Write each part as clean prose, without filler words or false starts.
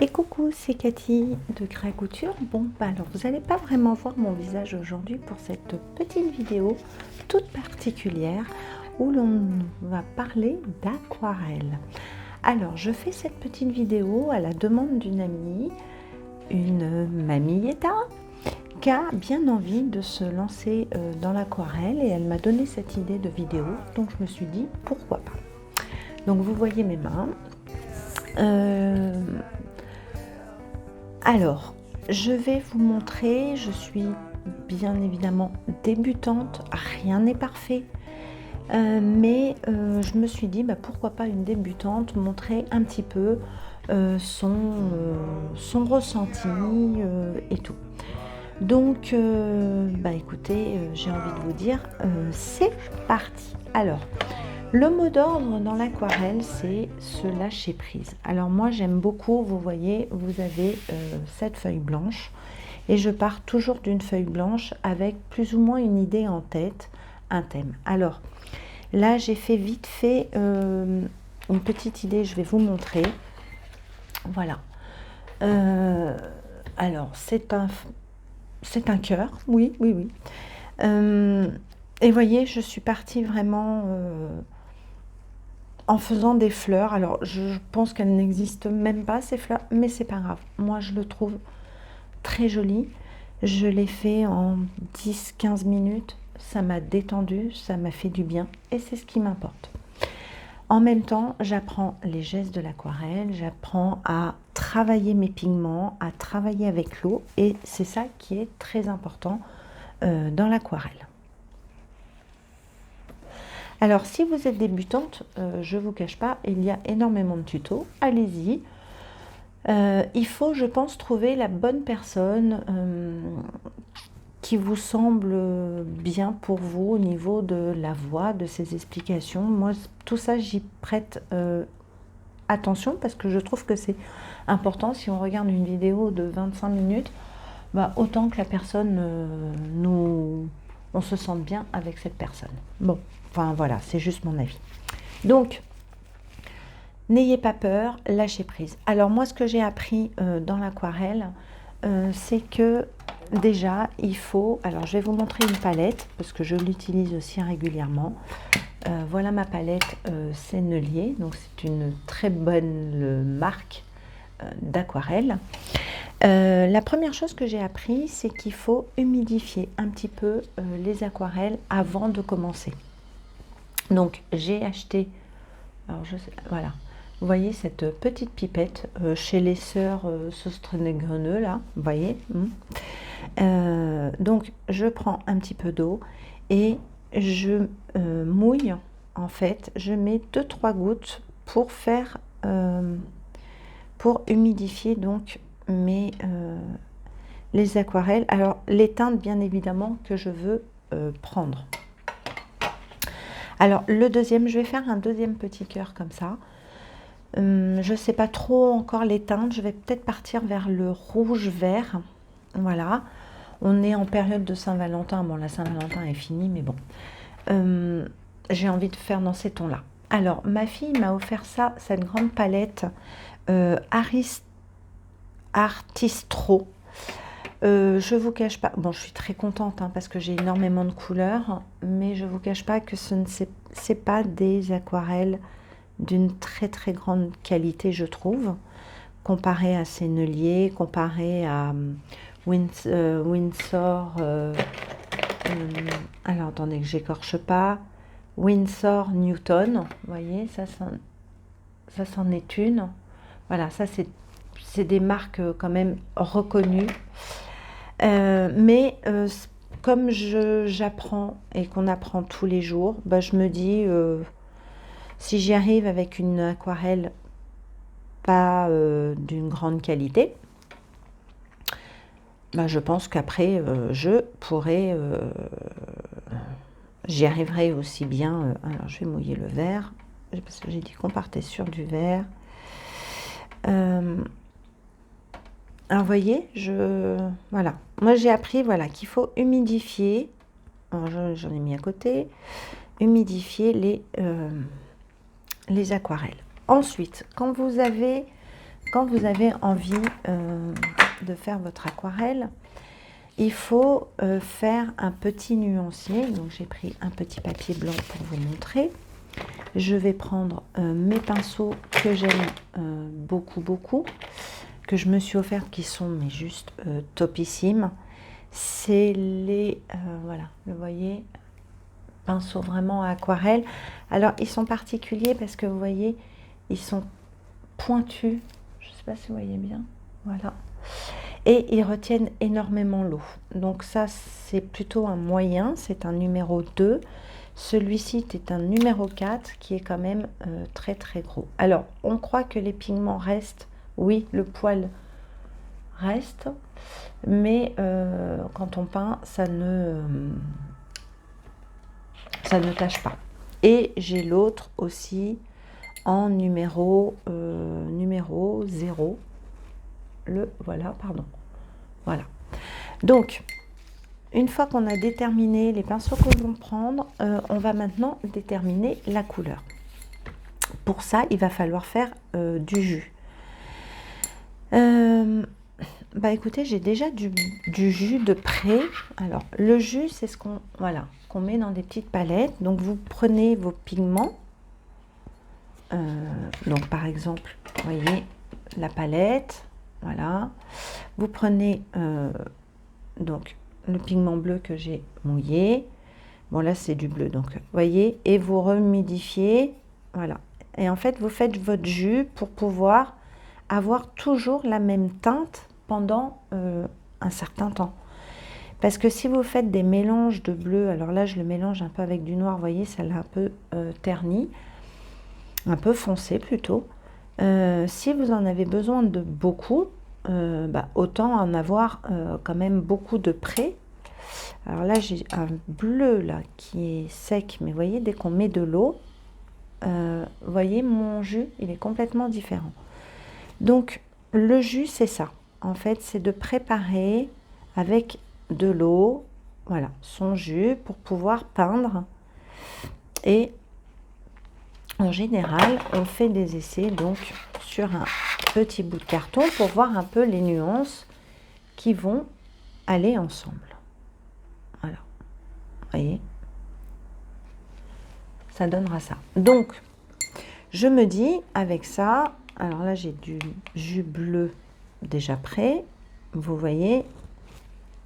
Et coucou, c'est Cathy de Créa Couture. Bon, alors vous n'allez pas vraiment voir mon visage aujourd'hui pour cette petite vidéo toute particulière où l'on va parler d'aquarelle. Alors, je fais cette petite vidéo à la demande d'une amie, une mamietta, qui a bien envie de se lancer dans l'aquarelle et elle m'a donné cette idée de vidéo, donc je me suis dit pourquoi pas. Donc vous voyez mes mains. Alors, je vais vous montrer, je suis bien évidemment débutante, rien n'est parfait, mais je me suis dit pourquoi pas une débutante montrer un petit peu son ressenti et tout. Donc, écoutez, j'ai envie de vous dire, c'est parti. Alors, le mot d'ordre dans l'aquarelle, c'est se lâcher prise. Alors moi, j'aime beaucoup, vous voyez, vous avez cette feuille blanche et je pars toujours d'une feuille blanche avec plus ou moins une idée en tête, un thème. Alors là, j'ai fait vite fait une petite idée, je vais vous montrer. Voilà. Alors, c'est un cœur, oui. Et voyez, je suis partie vraiment en faisant des fleurs. Alors, je pense qu'elles n'existent même pas, ces fleurs, mais c'est pas grave. Moi, je le trouve très joli. Je l'ai fait en 10-15 minutes. Ça m'a détendu, ça m'a fait du bien et c'est ce qui m'importe. En même temps, j'apprends les gestes de l'aquarelle, j'apprends à travailler mes pigments, à travailler avec l'eau et c'est ça qui est très important dans l'aquarelle. Alors, si vous êtes débutante, je ne vous cache pas, il y a énormément de tutos. Allez-y. Il faut, je pense, trouver la bonne personne qui vous semble bien pour vous au niveau de la voix, de ses explications. Moi, tout ça, j'y prête attention parce que je trouve que c'est important. Si on regarde une vidéo de 25 minutes, autant que la personne on se sente bien avec cette personne. Bon. Enfin voilà, c'est juste mon avis. Donc, n'ayez pas peur, lâchez prise. Alors moi, ce que j'ai appris dans l'aquarelle, c'est que déjà, il faut... Alors, je vais vous montrer une palette, parce que je l'utilise aussi régulièrement. Voilà ma palette Sennelier. Donc, c'est une très bonne marque d'aquarelle. La première chose que j'ai appris, c'est qu'il faut humidifier un petit peu les aquarelles avant de commencer. Donc j'ai acheté, alors voilà, vous voyez cette petite pipette chez les sœurs Sostrenegreneux là, vous voyez. Donc je prends un petit peu d'eau et je mouille, en fait, je mets 2-3 gouttes pour faire, pour humidifier donc les aquarelles. Alors les teintes bien évidemment que je veux prendre. Alors, le deuxième, je vais faire un deuxième petit cœur comme ça. Je ne sais pas trop encore les teintes. Je vais peut-être partir vers le rouge-vert. Voilà. On est en période de Saint-Valentin. Bon, la Saint-Valentin est finie, mais bon. J'ai envie de faire dans ces tons-là. Alors, ma fille m'a offert ça, cette grande palette Artistro. Je vous cache pas, bon, je suis très contente parce que j'ai énormément de couleurs, mais je vous cache pas que c'est pas des aquarelles d'une très très grande qualité, je trouve, comparé à Sennelier, comparé à Winsor. Alors attendez que j'écorche pas. Winsor Newton, vous voyez, ça c'en est une. Voilà, ça c'est des marques quand même reconnues. Mais comme j'apprends et qu'on apprend tous les jours, je me dis, si j'y arrive avec une aquarelle pas d'une grande qualité, je pense qu'après, je pourrai, j'y arriverai aussi bien. Alors, je vais mouiller le vert, parce que j'ai dit qu'on partait sur du vert. Alors, vous voyez, voilà. Moi, j'ai appris qu'il faut humidifier. J'en ai mis à côté. Humidifier les aquarelles. Ensuite, quand vous avez quand vous avez envie de faire votre aquarelle, il faut faire un petit nuancier. Donc j'ai pris un petit papier blanc pour vous montrer. Je vais prendre mes pinceaux que j'aime beaucoup, que je me suis offert, qui sont mais juste topissimes. C'est les, voilà, vous voyez, pinceaux vraiment à aquarelle. Alors ils sont particuliers parce que vous voyez, ils sont pointus. Je ne sais pas si vous voyez bien. Voilà. Et ils retiennent énormément l'eau. Donc ça, c'est plutôt un moyen, c'est un numéro 2. Celui-ci est un numéro 4 qui est quand même très très gros. Alors, on croit que les pigments restent. Oui, le poil reste. Mais quand on peint, ça ne tâche pas. Et j'ai l'autre aussi en numéro 0. Voilà, pardon. Voilà. Donc, une fois qu'on a déterminé les pinceaux que l'on va prendre, on va maintenant déterminer la couleur. Pour ça, il va falloir faire du jus. Bah écoutez, j'ai déjà du jus de près. Alors, le jus, c'est ce qu'on qu'on met dans des petites palettes. Donc, vous prenez vos pigments. Donc, par exemple, vous voyez la palette. Voilà. Vous prenez donc le pigment bleu que j'ai mouillé. Bon, là, c'est du bleu. Donc, vous voyez, et vous rehumidifiez. Voilà. Et en fait, vous faites votre jus pour pouvoir avoir toujours la même teinte pendant un certain temps. Parce que si vous faites des mélanges de bleu, alors là, je le mélange un peu avec du noir, vous voyez, ça l'a un peu terni, un peu foncé plutôt. Si vous en avez besoin de beaucoup, autant en avoir quand même beaucoup de près. Alors là, j'ai un bleu là qui est sec, mais vous voyez, dès qu'on met de l'eau, vous voyez, mon jus, il est complètement différent. Donc, le jus, c'est ça. En fait, c'est de préparer avec de l'eau, voilà, son jus pour pouvoir peindre. Et en général, on fait des essais donc sur un petit bout de carton pour voir un peu les nuances qui vont aller ensemble. Voilà, vous voyez, ça donnera ça. Donc, je me dis avec ça, alors là j'ai du jus bleu déjà prêt, vous voyez,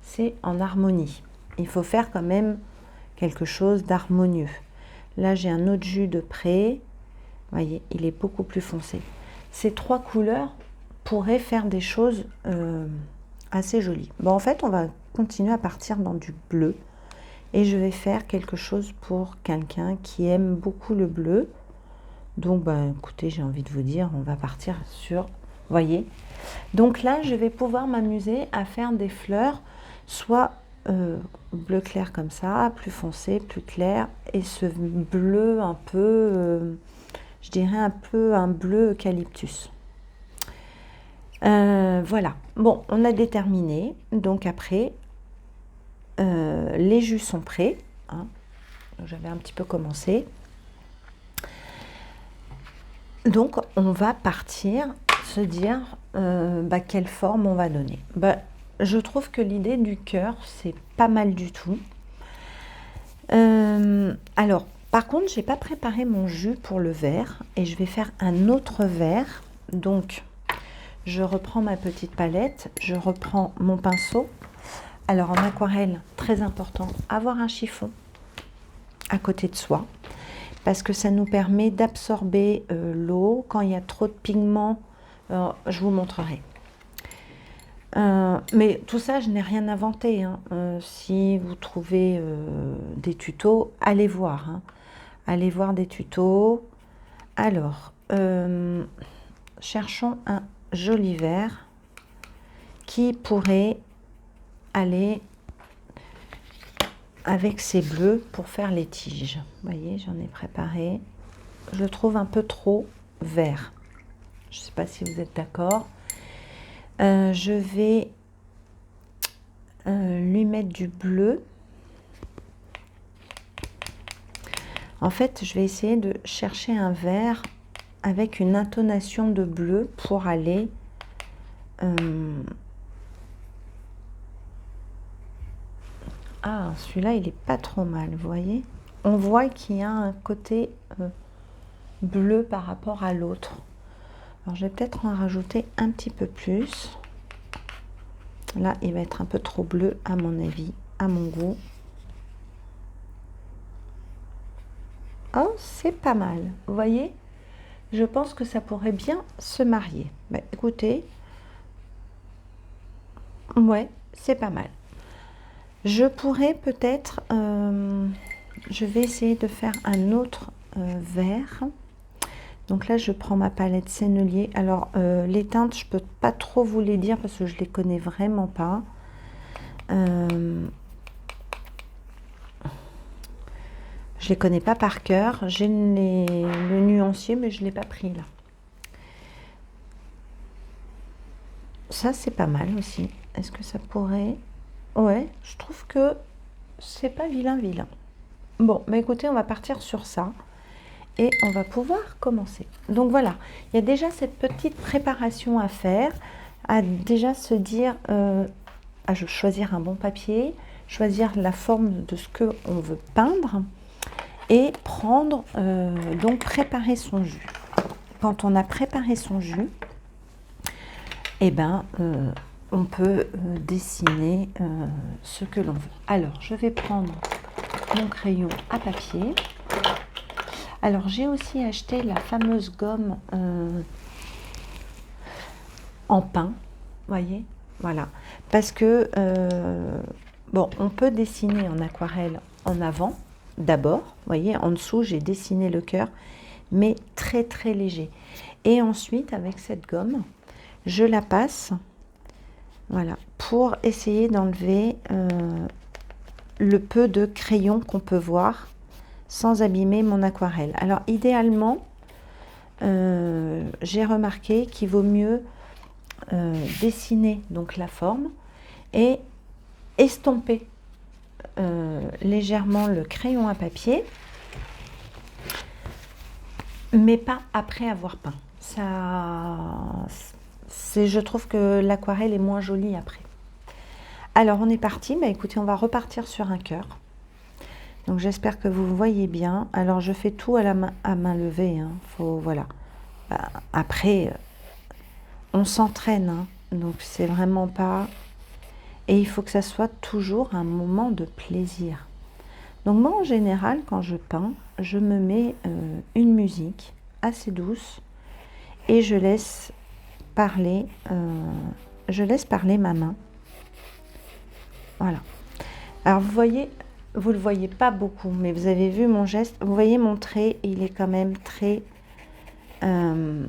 c'est en harmonie. Il faut faire quand même quelque chose d'harmonieux. Là j'ai un autre jus de prêt, vous voyez, il est beaucoup plus foncé. Ces trois couleurs pourraient faire des choses assez jolies. Bon, en fait, on va continuer à partir dans du bleu et je vais faire quelque chose pour quelqu'un qui aime beaucoup le bleu. Donc, écoutez, j'ai envie de vous dire, on va partir sur, voyez. Donc là, je vais pouvoir m'amuser à faire des fleurs, soit bleu clair comme ça, plus foncé, plus clair, et ce bleu un peu, je dirais un peu un bleu eucalyptus. Voilà. Bon, on a déterminé. Donc après, les jus sont prêts. Hein. J'avais un petit peu commencé. Donc, on va partir se dire quelle forme on va donner. Je trouve que l'idée du cœur, c'est pas mal du tout. Alors, par contre, j'ai pas préparé mon jus pour le vert et je vais faire un autre vert. Donc, je reprends ma petite palette, je reprends mon pinceau. Alors, en aquarelle, très important, avoir un chiffon à côté de soi. Parce que ça nous permet d'absorber l'eau. Quand il y a trop de pigments, je vous montrerai. Mais tout ça, je n'ai rien inventé. Hein. Si vous trouvez des tutos, allez voir. Hein. Allez voir des tutos. Alors, cherchons un joli vert qui pourrait aller avec ces bleus pour faire les tiges. Vous voyez, j'en ai préparé. Je le trouve un peu trop vert. Je ne sais pas si vous êtes d'accord. Je vais lui mettre du bleu. En fait, je vais essayer de chercher un vert avec une intonation de bleu pour aller ah, celui-là, il est pas trop mal, vous voyez. On voit qu'il y a un côté bleu par rapport à l'autre. Alors, je vais peut-être en rajouter un petit peu plus. Là, il va être un peu trop bleu, à mon avis, à mon goût. Oh, c'est pas mal. Vous voyez, je pense que ça pourrait bien se marier. Bah, écoutez, ouais, c'est pas mal. Je pourrais peut-être, je vais essayer de faire un autre vert. Donc là, je prends ma palette Sennelier. Alors, les teintes, je peux pas trop vous les dire parce que je les connais vraiment pas. Je les connais pas par cœur. J'ai le nuancier, mais je l'ai pas pris là. Ça, c'est pas mal aussi. Est-ce que ça pourrait... Ouais, je trouve que c'est pas vilain. Bon, mais écoutez, on va partir sur ça. Et on va pouvoir commencer. Donc voilà, il y a déjà cette petite préparation à faire, à déjà se dire, à choisir un bon papier, choisir la forme de ce que on veut peindre et prendre, donc préparer son jus. Quand on a préparé son jus, eh ben, on peut dessiner ce que l'on veut. Alors, je vais prendre mon crayon à papier. Alors, j'ai aussi acheté la fameuse gomme en pain, voyez, voilà. Parce que, bon, on peut dessiner en aquarelle en avant, d'abord, voyez, en dessous, j'ai dessiné le cœur, mais très, très léger. Et ensuite, avec cette gomme, je la passe, voilà, pour essayer d'enlever le peu de crayon qu'on peut voir sans abîmer mon aquarelle. Alors idéalement, j'ai remarqué qu'il vaut mieux dessiner donc la forme et estomper légèrement le crayon à papier, mais pas après avoir peint. Je trouve que l'aquarelle est moins jolie après. Alors on est parti, bah, écoutez, on va repartir sur un cœur. Donc j'espère que vous voyez bien. Alors je fais tout à main levée. Hein. Voilà. Après, on s'entraîne. Hein. Donc c'est vraiment pas... Et il faut que ça soit toujours un moment de plaisir. Donc moi en général, quand je peins, je me mets une musique assez douce et je laisse parler ma main. Voilà. Alors vous voyez... Vous ne le voyez pas beaucoup, mais vous avez vu mon geste. Vous voyez mon trait, il est quand même très... je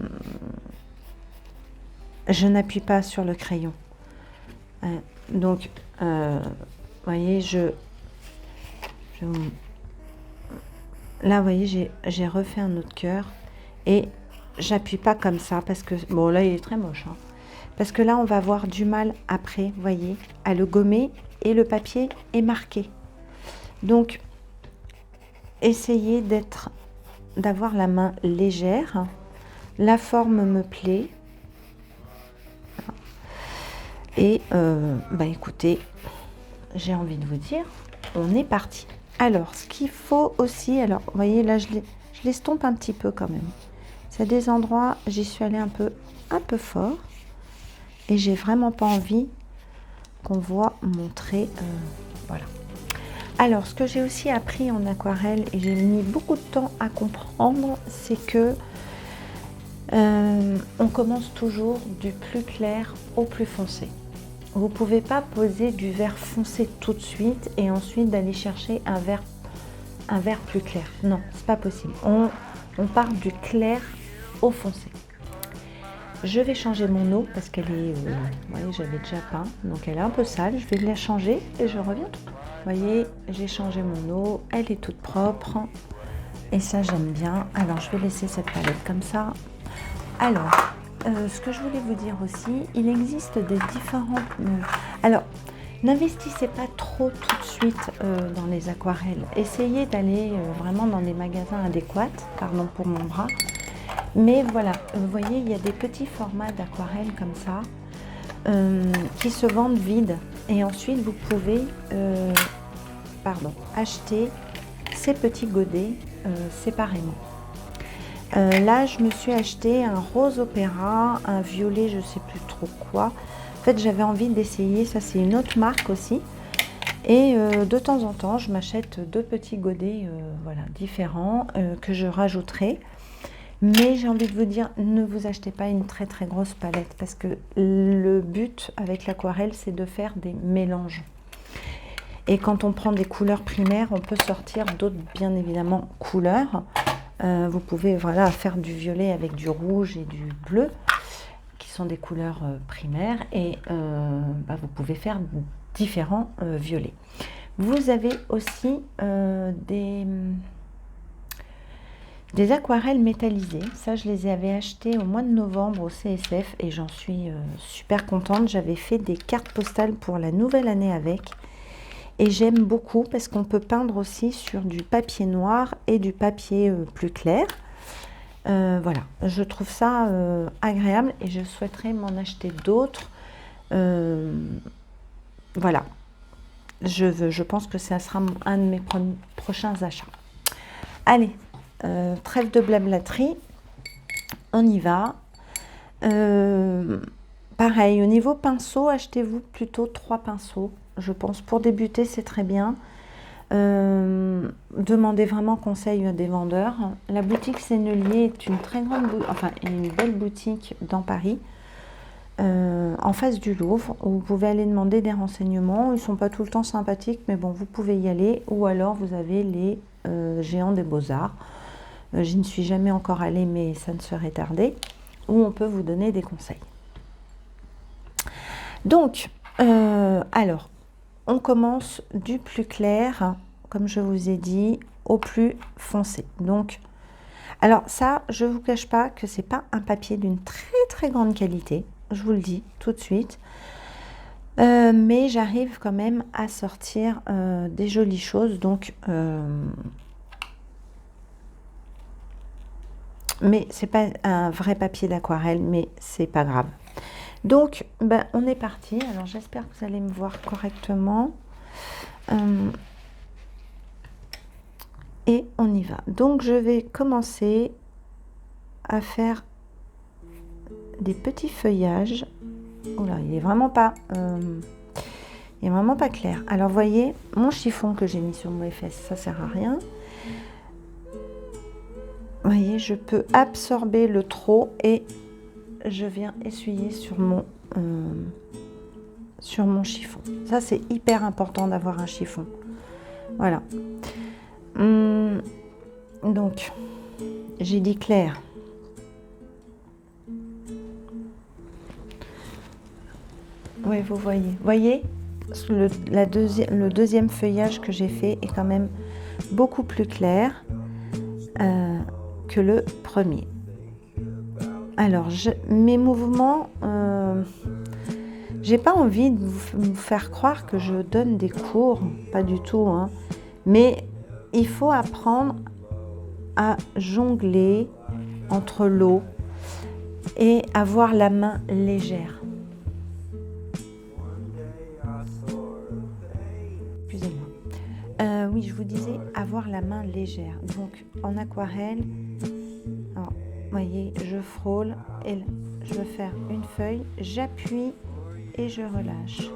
n'appuie pas sur le crayon. Donc, vous voyez, là, vous voyez, j'ai refait un autre cœur. Et j'appuie pas comme ça, parce que... Bon, là, il est très moche. Hein, parce que là, on va avoir du mal après, vous voyez, à le gommer. Et le papier est marqué. Donc, essayez d'avoir la main légère. La forme me plaît. Et, bah écoutez, j'ai envie de vous dire, on est parti. Alors, ce qu'il faut aussi, alors, vous voyez, là, je l'estompe un petit peu quand même. C'est des endroits, j'y suis allée un peu fort. Et j'ai vraiment pas envie qu'on voit mon trait. Voilà. Alors, ce que j'ai aussi appris en aquarelle, et j'ai mis beaucoup de temps à comprendre, c'est que on commence toujours du plus clair au plus foncé. Vous ne pouvez pas poser du vert foncé tout de suite et ensuite d'aller chercher un vert plus clair. Non, c'est pas possible. On part du clair au foncé. Je vais changer mon eau parce qu'elle est, vous voyez, j'avais déjà peint, donc elle est un peu sale. Je vais la changer et je reviens tout. Vous voyez, j'ai changé mon eau, elle est toute propre et ça j'aime bien. Alors je vais laisser cette palette comme ça. Alors, ce que je voulais vous dire aussi, il existe des différents... alors, n'investissez pas trop tout de suite dans les aquarelles. Essayez d'aller vraiment dans des magasins adéquats, pardon pour mon bras, Mais voilà, vous voyez, il y a des petits formats d'aquarelle comme ça qui se vendent vides. Et ensuite, vous pouvez acheter ces petits godets séparément. Là, je me suis acheté un rose opéra, un violet, je sais plus trop quoi. En fait, j'avais envie d'essayer, ça c'est une autre marque aussi. Et de temps en temps, je m'achète 2 petits godets voilà, différents que je rajouterai. Mais j'ai envie de vous dire, ne vous achetez pas une très très grosse palette parce que le but avec l'aquarelle, c'est de faire des mélanges. Et quand on prend des couleurs primaires, on peut sortir d'autres, bien évidemment, couleurs. Vous pouvez voilà, faire du violet avec du rouge et du bleu, qui sont des couleurs primaires. Et vous pouvez faire différents violets. Vous avez aussi des aquarelles métallisées. Ça, je les avais achetées au mois de novembre au CSF et j'en suis super contente. J'avais fait des cartes postales pour la nouvelle année avec. Et j'aime beaucoup parce qu'on peut peindre aussi sur du papier noir et du papier plus clair. Voilà, je trouve ça agréable et je souhaiterais m'en acheter d'autres. Voilà, je pense que ça sera un de mes prochains achats. Allez, trêve de blablaterie, on y va. Pareil, au niveau pinceau, achetez-vous plutôt 3 pinceaux. Je pense pour débuter, c'est très bien. Demandez vraiment conseil à des vendeurs. La boutique Sennelier est une très grande, une belle boutique dans Paris, en face du Louvre, où vous pouvez aller demander des renseignements. Ils ne sont pas tout le temps sympathiques, mais bon, vous pouvez y aller. Ou alors, vous avez les géants des Beaux-Arts. Je n'y suis jamais encore allée, mais ça ne serait tardé. Où on peut vous donner des conseils. Donc, alors, on commence du plus clair, comme je vous ai dit, au plus foncé. Donc, alors ça, je ne vous cache pas que c'est pas un papier d'une très très grande qualité, je vous le dis tout de suite. Mais j'arrive quand même à sortir des jolies choses. Donc, mais c'est pas un vrai papier d'aquarelle, mais c'est pas grave. Donc, on est parti. Alors, j'espère que vous allez me voir correctement. Et on y va. Donc, je vais commencer à faire des petits feuillages. Oula, il est vraiment pas clair. Alors, vous voyez, mon chiffon que j'ai mis sur mes fesses, ça sert à rien. Vous voyez, je peux absorber le trop et je viens essuyer sur mon chiffon. Ça, c'est hyper important d'avoir un chiffon. Voilà. Donc, j'ai dit clair. Oui, vous voyez, le deuxième feuillage que j'ai fait est quand même beaucoup plus clair que le premier. Alors, mes mouvements, j'ai pas envie de vous faire croire que je donne des cours, pas du tout, hein, mais il faut apprendre à jongler entre l'eau et avoir la main légère. Excusez-moi. Oui, je vous disais avoir la main légère. Donc, en aquarelle, alors, vous voyez, je frôle et je veux faire une feuille, j'appuie et je relâche.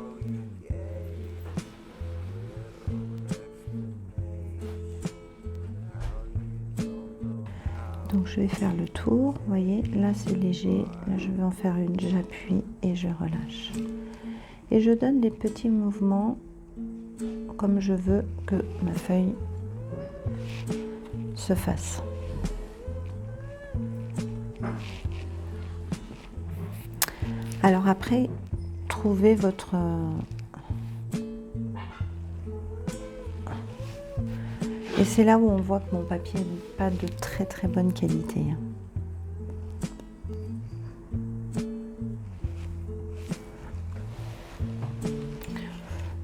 Donc je vais faire le tour, vous voyez, là c'est léger, là je vais en faire une, j'appuie et je relâche. Et je donne des petits mouvements comme je veux que ma feuille se fasse. Alors après, trouvez votre... Et c'est là où on voit que mon papier n'est pas de très très bonne qualité.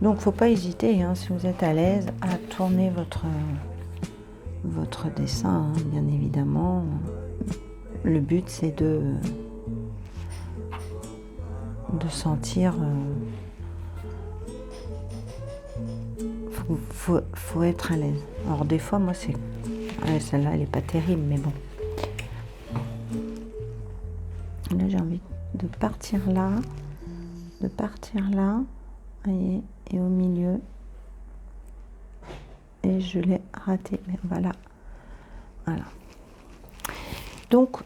Donc faut pas hésiter, hein, si vous êtes à l'aise, à tourner votre dessin, hein, bien évidemment. le but c'est de sentir, faut être à l'aise. Alors des fois moi c'est, ouais, celle-là elle est pas terrible, mais bon, là j'ai envie de partir là, voyez, et au milieu, et je l'ai raté, mais voilà. Donc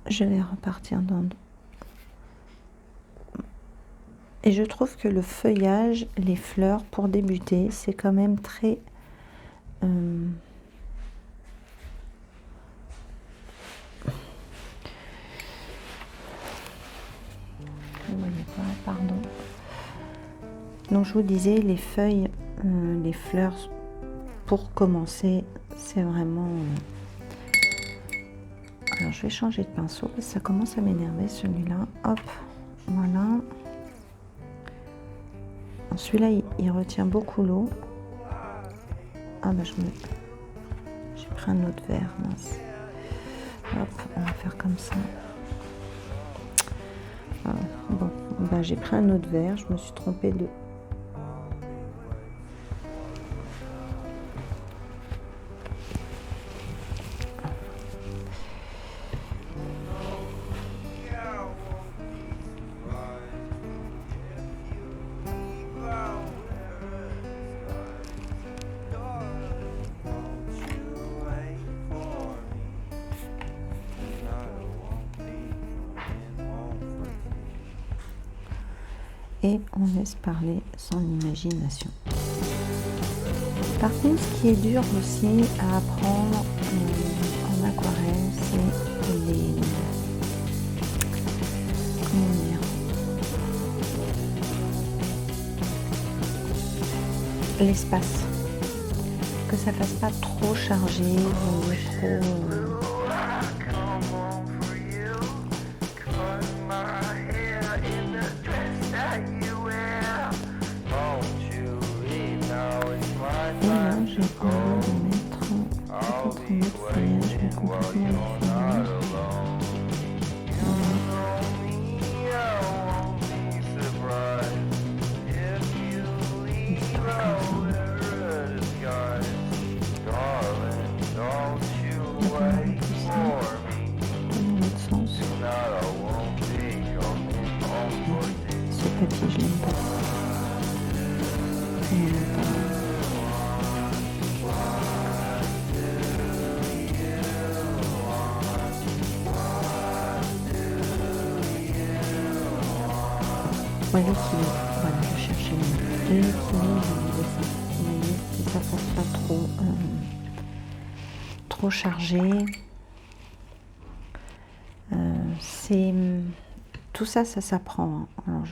je vais repartir dans, et je trouve que le feuillage, les fleurs pour débuter, c'est quand même très vous voyez pas, pardon. Donc je vous disais, les feuilles, les fleurs pour commencer, c'est vraiment alors je vais changer de pinceau parce que ça commence à m'énerver celui-là. Hop, voilà. Celui-là il retient beaucoup l'eau. Ah bah j'ai pris un autre verre, mince. Hop, on va faire comme ça. Ah, bon, bah j'ai pris un autre verre, je me suis trompée de... Et on laisse parler son imagination. Par contre, ce qui est dur aussi à apprendre en aquarelle, c'est les... comment dire, l'espace. Que ça fasse pas trop chargé ou trop... Et là, j'ai envie de mettre peut-être un autre feuillage, mais complètement différent. Ce papier, je l'aime pas. Voilà, voilà, je cherchais l'équilibre, vous voyez, que ça fasse pas trop chargé. C'est tout ça, ça s'apprend. Hein. Alors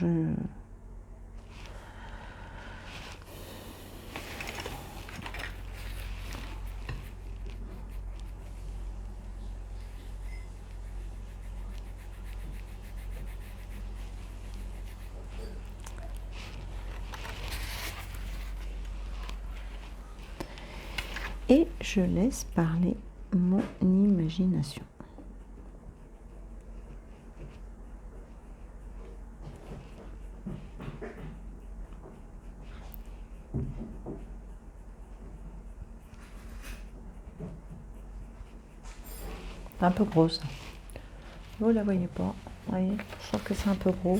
et je laisse parler mon imagination. C'est un peu gros ça. Vous la voyez pas. Vous voyez, je trouve que c'est un peu gros.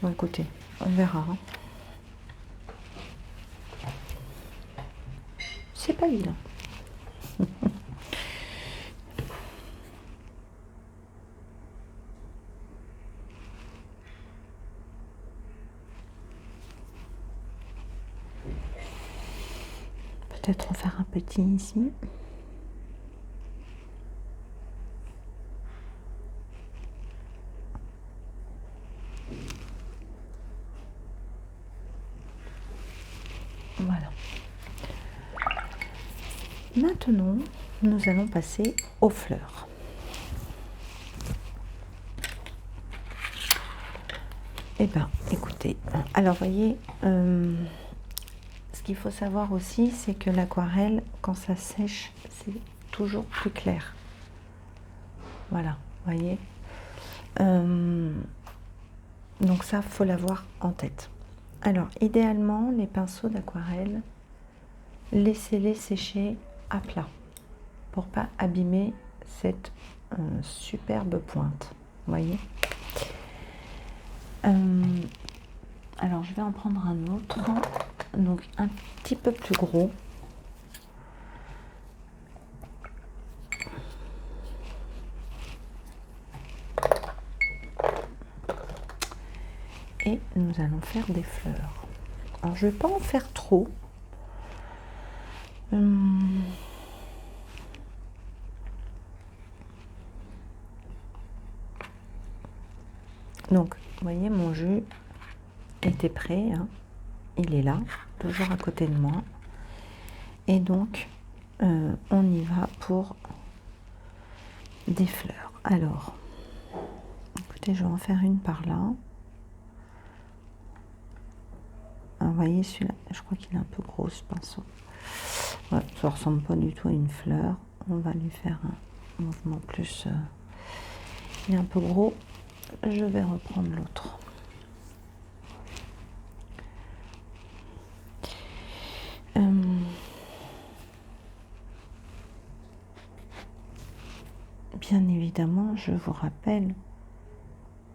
Bon écoutez, on verra. C'est pas vilain. Peut-être en faire un petit ici. Voilà. Maintenant, nous allons passer aux fleurs. Eh bien, écoutez, alors voyez, ce qu'il faut savoir aussi, c'est que l'aquarelle, quand ça sèche, c'est toujours plus clair. Voilà, vous voyez. Donc ça, faut l'avoir en tête. Alors, idéalement, les pinceaux d'aquarelle, laissez-les sécher à plat pour pas abîmer cette superbe pointe. Vous voyez. Alors, je vais en prendre un autre, donc un petit peu plus gros. Et nous allons faire des fleurs. Alors, je ne vais pas en faire trop. Donc, vous voyez, mon jus était prêt. Hein. Il est là, toujours à côté de moi. Et donc, on y va pour des fleurs. Alors, écoutez, je vais en faire une par là. Ah, vous voyez, celui-là, je crois qu'il est un peu gros, ce pinceau. Ouais, ça ne ressemble pas du tout à une fleur. On va lui faire un mouvement plus... il est un peu gros. Je vais reprendre l'autre. Bien évidemment, je vous rappelle,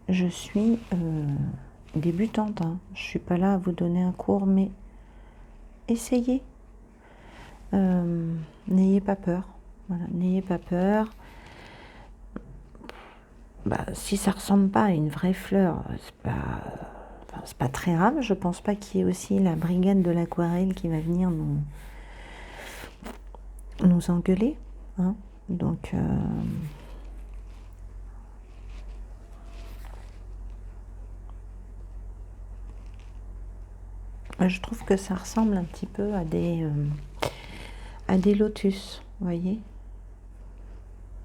je suis débutante. Hein. Je ne suis pas là à vous donner un cours, mais essayez. N'ayez pas peur. Voilà, n'ayez pas peur. Bah, si ça ressemble pas à une vraie fleur, c'est pas très grave. Je pense pas qu'il y ait aussi la brigade de l'aquarelle qui va venir nous engueuler. Hein. Donc, je trouve que ça ressemble un petit peu à des lotus, vous voyez.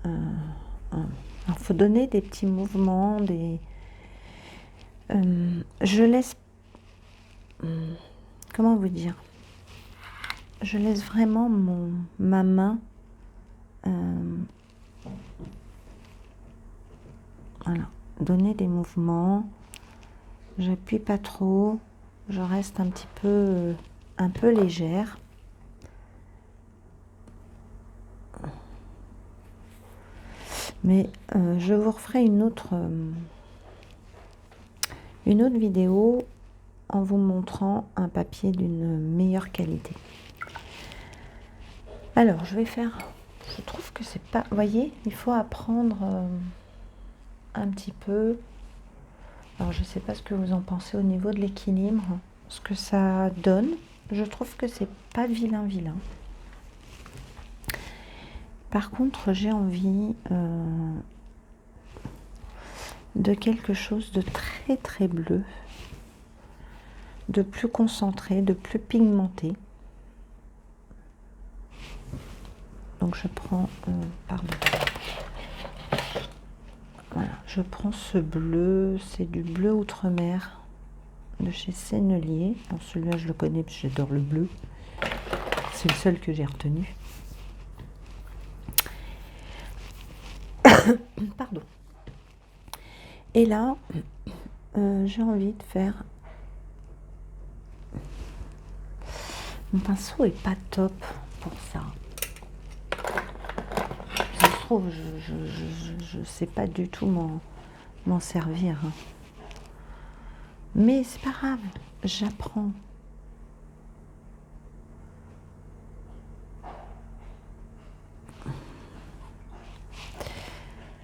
Il faut donner des petits mouvements, je laisse... comment vous dire? Je laisse vraiment ma main... voilà, donner des mouvements. J'appuie pas trop. Je reste un peu légère. Mais je vous referai une autre vidéo en vous montrant un papier d'une meilleure qualité. Alors, je vais faire... Je trouve que c'est pas... Vous voyez, il faut apprendre un petit peu... Alors, je ne sais pas ce que vous en pensez au niveau de l'équilibre, ce que ça donne. Je trouve que c'est pas vilain. Par contre, j'ai envie de quelque chose de très très bleu, de plus concentré, de plus pigmenté. Donc je prends, pardon, voilà, je prends ce bleu, c'est du bleu outre-mer de chez Sennelier. Alors celui-là je le connais parce que j'adore le bleu, c'est le seul que j'ai retenu. Pardon. Et là, j'ai envie de faire... Mon pinceau est pas top pour ça. Je trouve, je sais pas du tout m'en servir. Hein. Mais c'est pas grave, j'apprends.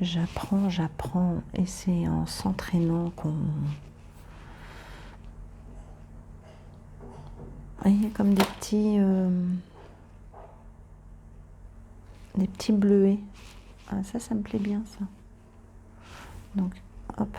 J'apprends, et c'est en s'entraînant qu'on... Vous voyez, comme des petits bleuets. Ah, ça me plaît bien, ça. Donc, hop.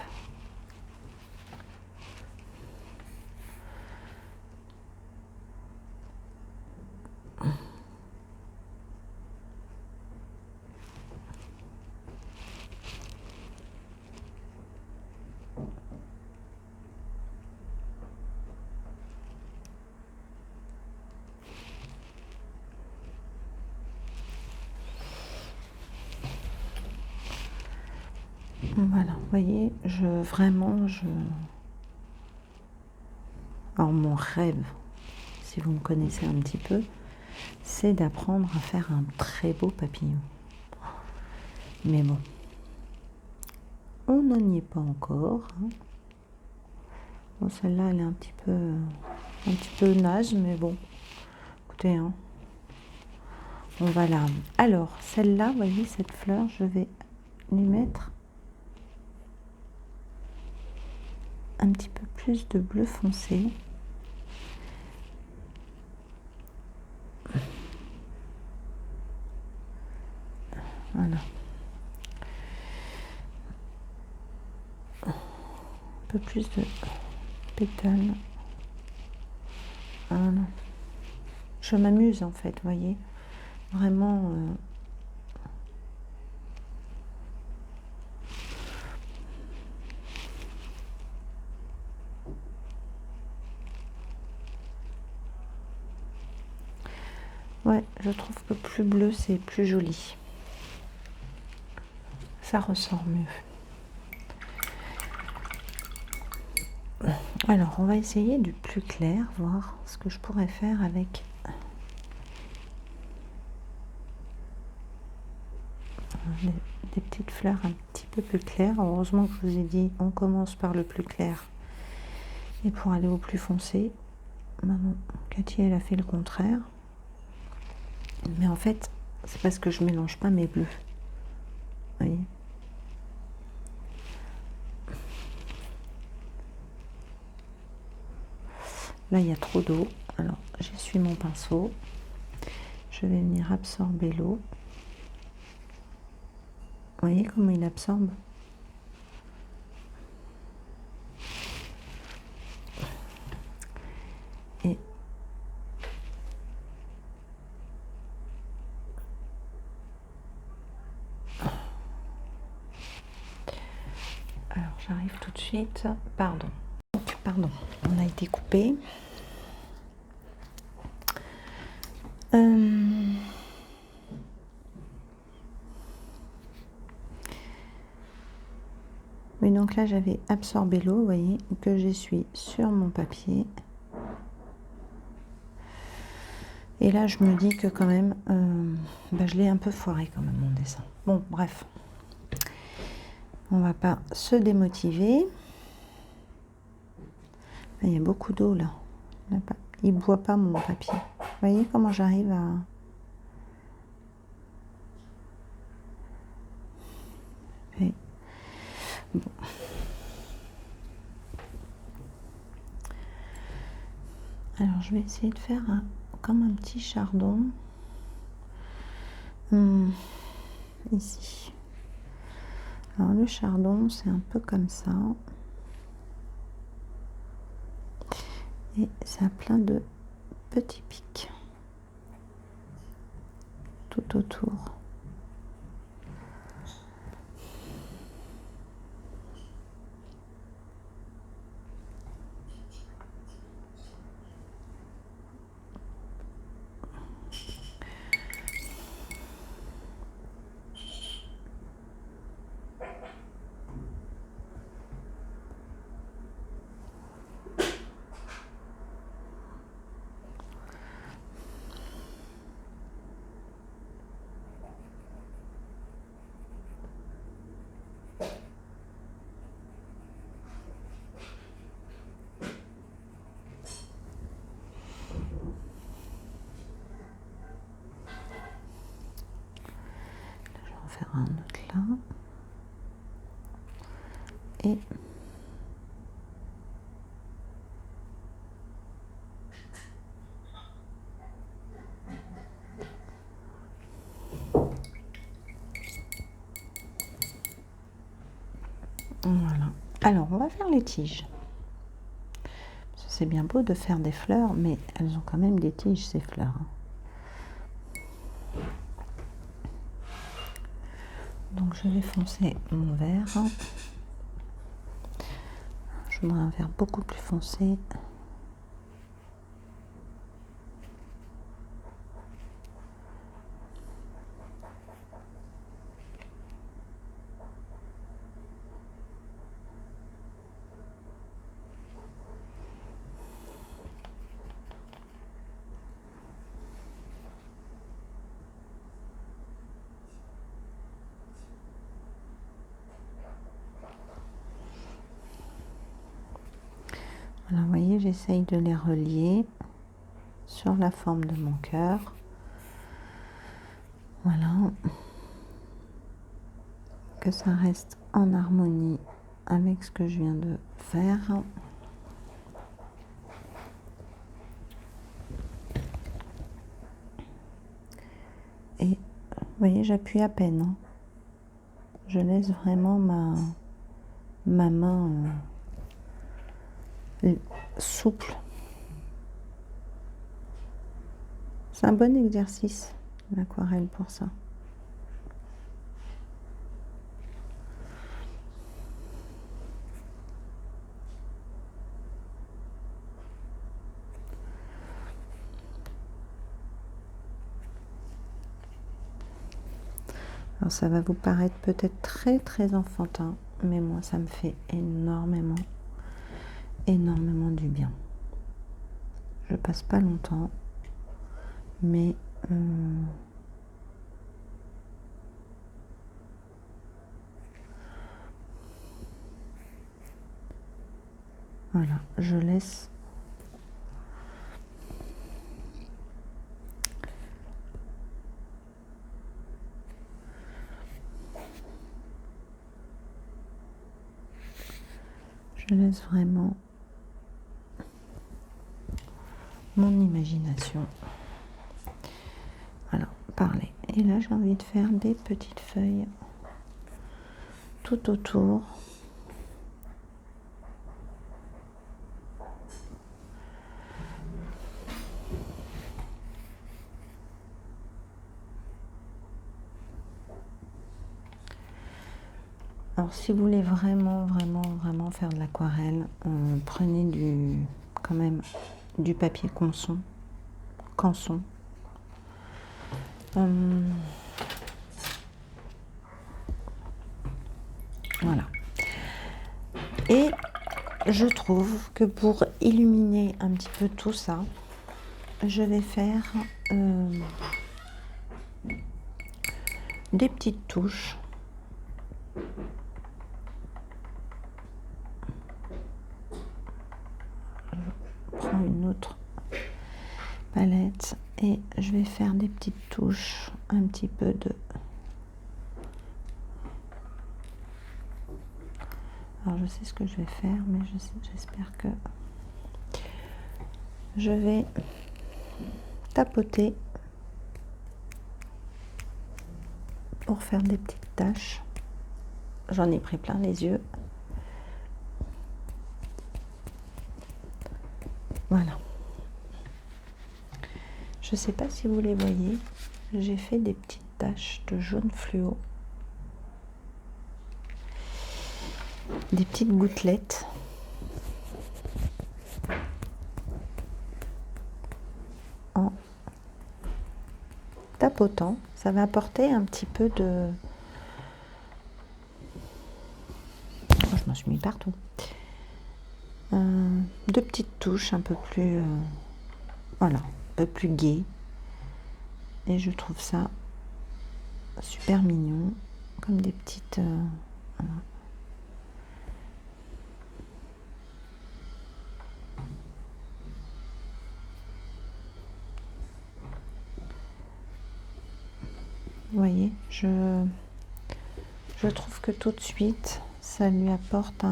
Voilà, vous voyez, alors mon rêve, si vous me connaissez un petit peu, c'est d'apprendre à faire un très beau papillon. Mais bon, on n'en y est pas encore. Hein. Bon, celle-là, elle est un petit peu naze, mais bon, écoutez, hein, on va la... Alors, celle-là, vous voyez, cette fleur, je vais lui mettre un petit peu plus de bleu foncé. Voilà. Un peu plus de pétales. Voilà. Je m'amuse en fait, vous voyez. Vraiment. Ouais, je trouve que plus bleu, c'est plus joli. Ça ressort mieux. Alors, on va essayer du plus clair, voir ce que je pourrais faire avec des petites fleurs un petit peu plus claires. Heureusement que je vous ai dit, on commence par le plus clair. Et pour aller au plus foncé, maman, Cathy, elle a fait le contraire. Mais en fait, c'est parce que je mélange pas mes bleus. Vous voyez ? Là, il y a trop d'eau. Alors, j'essuie mon pinceau. Je vais venir absorber l'eau. Vous voyez comment il absorbe ? Et alors, j'arrive tout de suite. Pardon, on a été coupé. Oui, donc là, j'avais absorbé l'eau, vous voyez, que j'essuie sur mon papier. Et là, je me dis que quand même, je l'ai un peu foiré quand même, mon dessin. Bon, bref. On va pas se démotiver. Il y a beaucoup d'eau, là. Il ne boit pas, mon papier. Vous voyez comment j'arrive à... Et... Bon. Alors, je vais essayer de faire comme un petit chardon. Ici. Alors, le chardon, c'est un peu comme ça. Et ça a plein de petits pics tout autour. Faire un autre là et voilà. Alors on va faire les tiges. C'est bien beau de faire des fleurs, mais elles ont quand même des tiges, ces fleurs. Donc je vais foncer mon vert. Je voudrais un vert beaucoup plus foncé. voyez, j'essaye de les relier sur la forme de mon cœur. Voilà. Que ça reste en harmonie avec ce que je viens de faire. Et vous voyez, j'appuie à peine. Hein. Je laisse vraiment ma main souple. C'est un bon exercice, l'aquarelle, pour ça. Alors ça va vous paraître peut-être très très enfantin, mais moi ça me fait énormément du bien. Je passe pas longtemps, mais voilà, je laisse vraiment mon imagination. Alors, parler. Et là, j'ai envie de faire des petites feuilles tout autour. Alors, si vous voulez vraiment faire de l'aquarelle, prenez quand même du papier canson. Voilà. Et je trouve que pour illuminer un petit peu tout ça, je vais faire des petites touches. Je prends une autre palette et je vais faire des petites touches, un petit peu de... Alors je sais ce que je vais faire, mais j'espère que je vais tapoter pour faire des petites taches. J'en ai pris plein les yeux. Voilà. Je ne sais pas si vous les voyez, j'ai fait des petites taches de jaune fluo. Des petites gouttelettes. En tapotant, ça va apporter un petit peu de... Oh, je m'en suis mis partout. De petites touches un peu plus... voilà, un peu plus gai. Et je trouve ça super mignon, comme des petites... voilà. Vous voyez, je trouve que tout de suite, ça lui apporte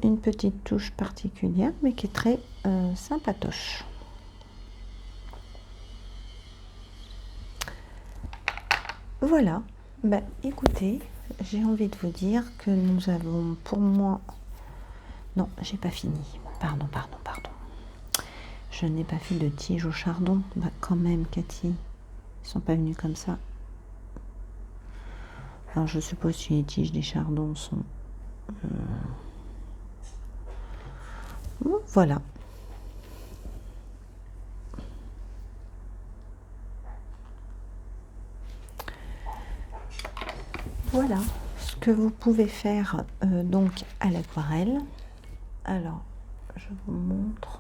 une petite touche particulière, mais qui est très sympatoche. Voilà, bah, écoutez, j'ai envie de vous dire que nous avons, pour moi... Non, j'ai pas fini. Pardon. Je n'ai pas fait de tige au chardon. Bah, quand même, Cathy, ils sont pas venus comme ça. Alors, je suppose que les tiges des chardons sont... Voilà. Voilà ce que vous pouvez faire donc à l'aquarelle. Alors, je vous montre.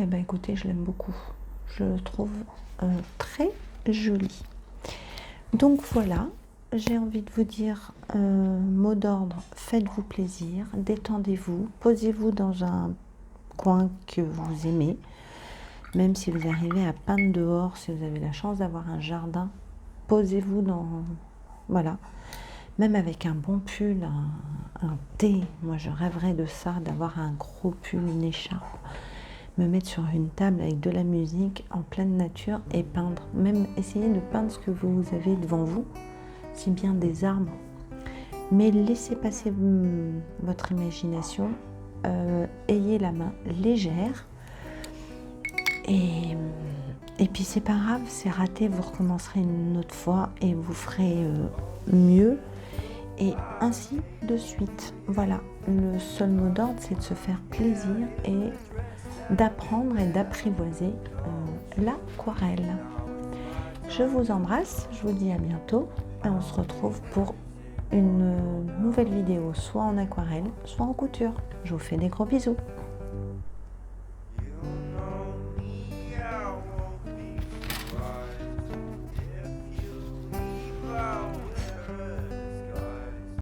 Eh bien, écoutez, je l'aime beaucoup. Je le trouve très joli. Donc voilà, j'ai envie de vous dire, mot d'ordre, faites-vous plaisir, détendez-vous, posez-vous dans un coin que vous aimez, même si vous arrivez à peindre dehors, si vous avez la chance d'avoir un jardin, posez-vous dans... Voilà. Même avec un bon pull, un thé, moi je rêverais de ça, d'avoir un gros pull, une écharpe, me mettre sur une table avec de la musique en pleine nature et peindre. Même essayer de peindre ce que vous avez devant vous, si bien des arbres. Mais laissez passer votre imagination, ayez la main légère et puis c'est pas grave, c'est raté, vous recommencerez une autre fois et vous ferez mieux. Et ainsi de suite. Voilà, le seul mot d'ordre, c'est de se faire plaisir et d'apprendre et d'apprivoiser l'aquarelle. Je vous embrasse, je vous dis à bientôt et on se retrouve pour une nouvelle vidéo, soit en aquarelle, soit en couture. Je vous fais des gros bisous.